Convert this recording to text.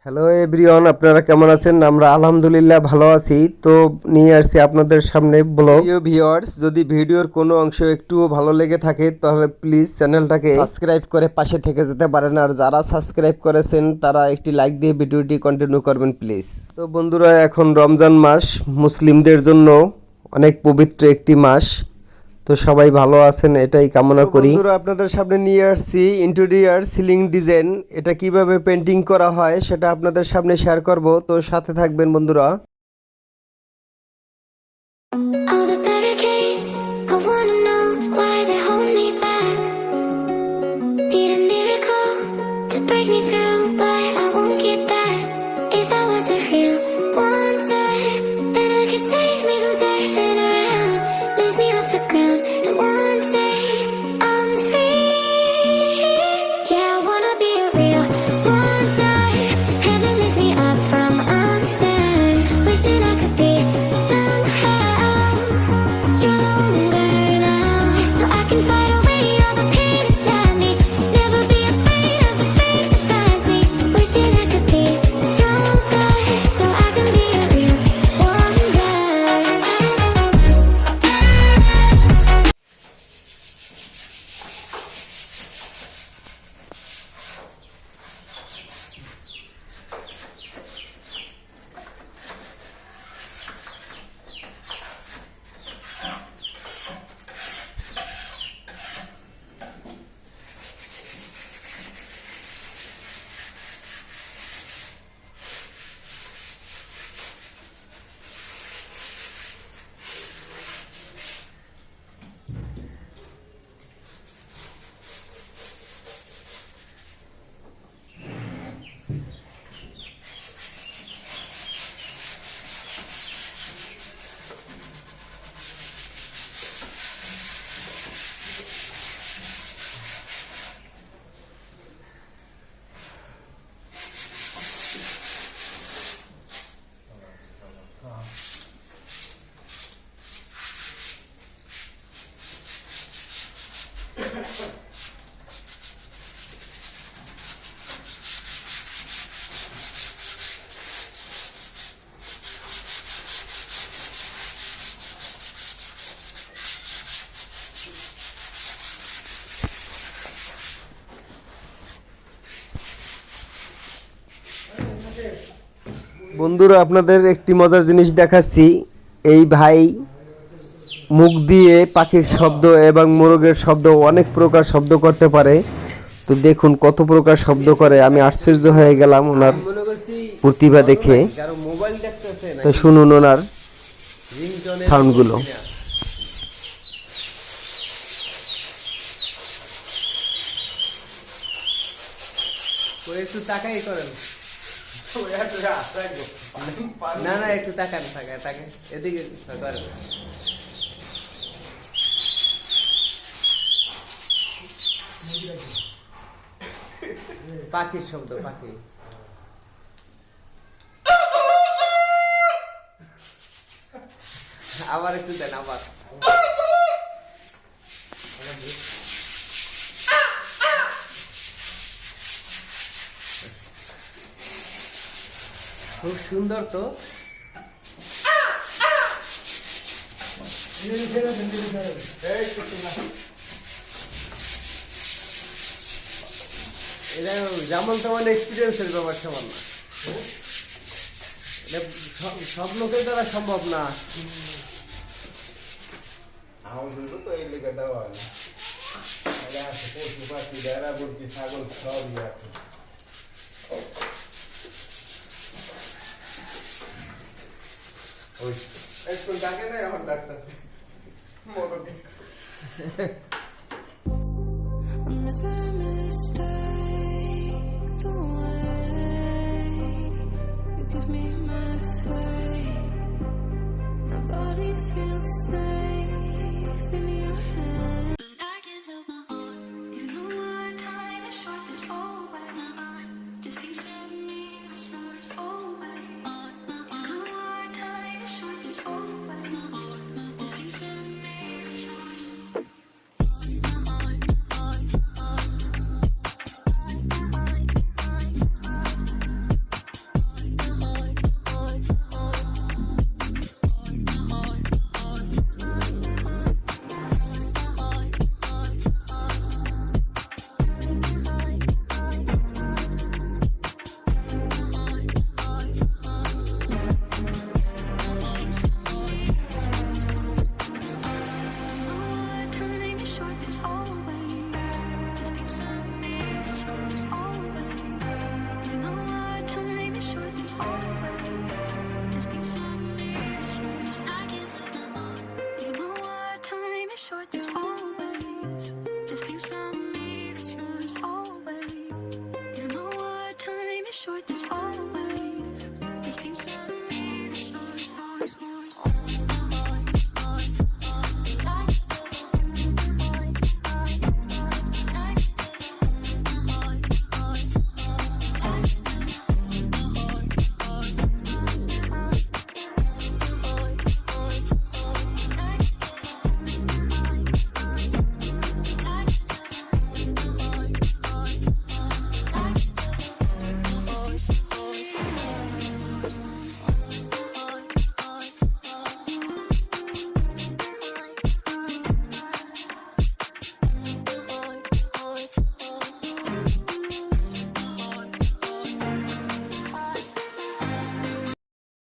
Hello everyone, আপনারা কেমন আছেন? আমরা আলহামদুলিল্লাহ ভালো আছি। তো নিয়ে আসছি আপনাদের সামনে ব্লগ। ভিউয়ার্স, যদি ভিডিওর কোনো অংশ একটুও ভালো লেগে থাকে তাহলে প্লিজ চ্যানেলটাকে সাবস্ক্রাইব করে পাশে থেকে যেতে পারেন। আর যারা সাবস্ক্রাইব করেছেন তারা একটি লাইক দিয়ে ভিডিওটি কন্টিনিউ করবেন প্লিজ। তো বন্ধুরা, এখন রমজান মাস মুসলিমদের জন্য অনেক পবিত্র একটি মাস। তো সবাই ভালো আছেন এটাই কামনা করি। বন্ধুরা, আপনাদের সামনে নিয়ে আসছি ইন্টেরিয়র সিলিং ডিজাইন। এটা কিভাবে পেন্টিং করা হয় সেটা আপনাদের সামনে শেয়ার করব। তো সাথে থাকবেন বন্ধুরা। All the barricades, I wanna know why they hold me back. Need a miracle to break me through, but I won't get that. If I wasn't real, one day, then I could save me from turning around. Lift me off the ground, and one day I'm free. Yeah, I wanna be real. One day, heaven lifts me up from undone. Wishing I could be somehow stronger now, so I can fight away all the pain inside me. Never be afraid of the fate that finds me. Wishing I could be stronger, so I can be a real wonder. বন্ধুরা, আপনাদের একটি মজার জিনিস দেখাচ্ছি। এই ভাই মুখ দিয়ে পাখির শব্দ এবং মোরগের শব্দ, অনেক প্রকার শব্দ করতে পারে। তো দেখুন কত প্রকার শব্দ করে। আমি আশ্চর্য হয়ে গেলাম ওনার প্রতিভা দেখে। তো শুনুন ওনার সাউন্ডগুলো। একটু তাকাই করেন। না না, একটু তাকান, তাকান এদিকে করেন। পাখির শব্দ, পাখি। আবার একটু দেন, আবার। খুব সুন্দর তো। এটা যেমন তেমন এক্সপিরিয়েন্সের ব্যাপার সমান না। সব লোকের দ্বারা সম্ভব না। আমাদের তো এই লেগে দেওয়া হয় না। পশু পাখি বেড়া মুরগি ছাগল সবই আছে। ওই একটু ডাকে না, এখন ডাকতেছে মনোযোগ। I'll never mistake the way you give me my faith. My body feels safe in your hands, but I can't help my heart. Even though our time is short, there's always this piece of me that starts always. Even though our time is short, there's always this piece of me that starts. My heart, heart, heart. short, there's always